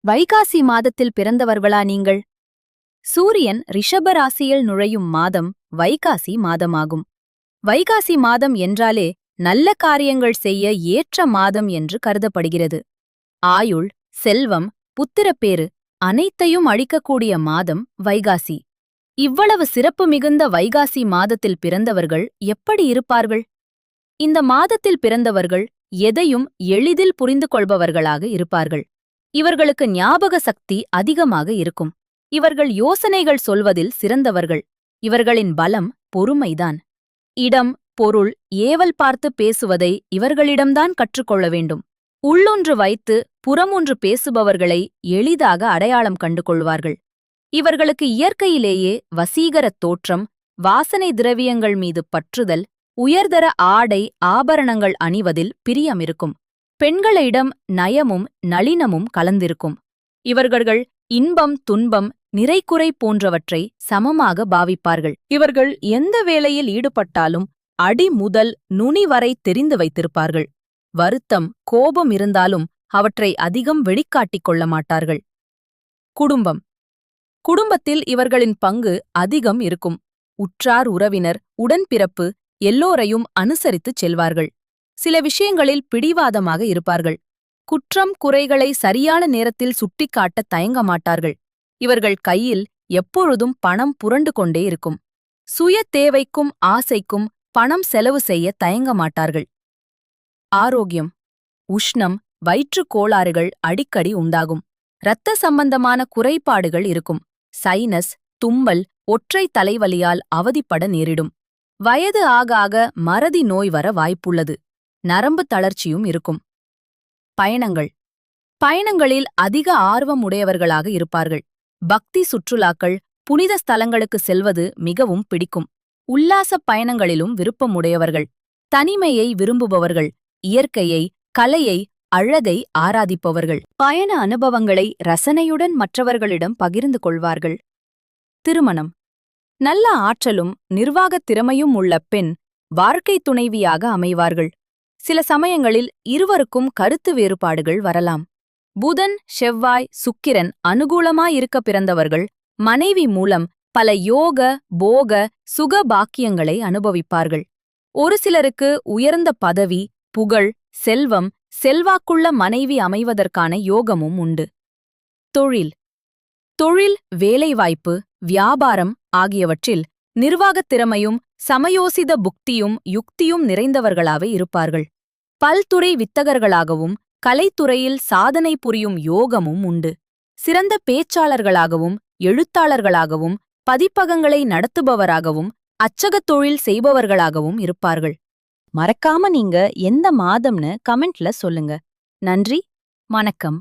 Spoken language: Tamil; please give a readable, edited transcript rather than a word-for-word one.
வைகாசி மாதத்தில் பிறந்தவர்களா நீங்கள்? சூரியன் ரிஷப ராசியில் நுழையும் மாதம் வைகாசி மாதமாகும். வைகாசி மாதம் என்றாலே நல்ல காரியங்கள் செய்ய ஏற்ற மாதம் என்று கருதப்படுகிறது. ஆயுள், செல்வம், புத்திரப்பேறு அனைத்தையும் அளிக்கக்கூடிய மாதம் வைகாசி. இவ்வளவு சிறப்பு மிகுந்த வைகாசி மாதத்தில் பிறந்தவர்கள் எப்படி இருப்பார்கள்? இந்த மாதத்தில் பிறந்தவர்கள் எதையும் எளிதில் புரிந்து கொள்பவர்களாக இருப்பார்கள். இவர்களுக்கு ஞாபக சக்தி அதிகமாக இருக்கும். இவர்கள் யோசனைகள் சொல்வதில் சிறந்தவர்கள். இவர்களின் பலம் பொறுமைதான். இடம், பொருள், ஏவல் பார்த்து பேசுவதை இவர்களிடம்தான் கற்றுக்கொள்ள வேண்டும். உள்ளொன்று வைத்து புறமொன்று பேசுபவர்களை எளிதாக அடையாளம் கண்டு கொள்வார்கள். இவர்களுக்கு இயற்கையிலேயே வசீகரத் தோற்றம், வாசனை திரவியங்கள் மீது பற்றுதல், உயர்தர ஆடை ஆபரணங்கள் அணிவதில் பிரியமிருக்கும். பெண்களிடம் நயமும் நளினமும் கலந்திருக்கும். இவர்கள் இன்பம், துன்பம், நிறைகுறை போன்றவற்றை சமமாக பாவிப்பார்கள். இவர்கள் எந்த வேலையில் ஈடுபட்டாலும் அடி முதல் நுனி வரை தெரிந்து வைத்திருப்பார்கள். வருத்தம், கோபம் இருந்தாலும் அவற்றை அதிகம் வெளிக்காட்டிக் கொள்ள மாட்டார்கள். குடும்பம். குடும்பத்தில் இவர்களின் பங்கு அதிகம் இருக்கும். உற்றார் உறவினர், உடன்பிறப்பு எல்லோரையும் அனுசரித்துச் செல்வார்கள். சில விஷயங்களில் பிடிவாதமாக இருப்பார்கள். குற்றம் குறைகளை சரியான நேரத்தில் சுட்டிக்காட்ட தயங்க மாட்டார்கள். இவர்கள் கையில் எப்பொழுதும் பணம் புரண்டு கொண்டே இருக்கும். சுய தேவைக்கும் ஆசைக்கும் பணம் செலவு செய்ய தயங்க மாட்டார்கள். ஆரோக்கியம். உஷ்ணம், வயிற்றுக் கோளாறுகள் அடிக்கடி உண்டாகும். இரத்த சம்பந்தமான குறைபாடுகள் இருக்கும். சைனஸ், தும்மல், ஒற்றை தலைவலியால் அவதிப்பட நேரிடும். வயது ஆக ஆக மறதி நோய் வர வாய்ப்புள்ளது. நரம்பு தளர்ச்சியும் இருக்கும். பயணங்கள். பயணங்களில் அதிக ஆர்வம் உடையவர்களாக இருப்பார்கள். பக்தி சுற்றுலாக்கள், புனித ஸ்தலங்களுக்கு செல்வது மிகவும் பிடிக்கும். உல்லாசப் பயணங்களிலும் விருப்பம் உடையவர்கள். தனிமையை விரும்புபவர்கள். இயற்கையை, கலையை, அழகை ஆராதிப்பவர்கள். பயண அனுபவங்களை ரசனையுடன் மற்றவர்களிடம் பகிர்ந்து கொள்வார்கள். திருமணம். நல்ல ஆற்றலும் நிர்வாகத் திறமையும் உள்ள பெண் வாழ்க்கை துணைவியாக அமைவார்கள். சில சமயங்களில் இருவருக்கும் கருத்து வேறுபாடுகள் வரலாம். புதன், செவ்வாய், சுக்கிரன் அனுகூலமாயிருக்க பிறந்தவர்கள் மனைவி மூலம் பல யோக, போக, சுக பாக்கியங்களை அனுபவிப்பார்கள். ஒரு சிலருக்கு உயர்ந்த பதவி, புகழ், செல்வம், செல்வாக்குள்ள மனைவி அமைவதற்கான யோகமும் உண்டு. தொழில். தொழில், வேலைவாய்ப்பு, வியாபாரம் ஆகியவற்றில் நிர்வாகத் திறமையும் சமயோசித புக்தியும் யுக்தியும் நிறைந்தவர்களாக இருப்பார்கள். பல்துறை வித்தகர்களாகவும் கலைத்துறையில் சாதனை புரியும் யோகமும் உண்டு. சிறந்த பேச்சாளர்களாகவும் எழுத்தாளர்களாகவும் பதிப்பகங்களை நடத்துபவராகவும் அச்சகத் தொழில் செய்பவர்களாகவும் இருப்பார்கள். மறக்காம நீங்க எந்த மாதம்னு கமெண்ட்ல சொல்லுங்க. நன்றி, வணக்கம்.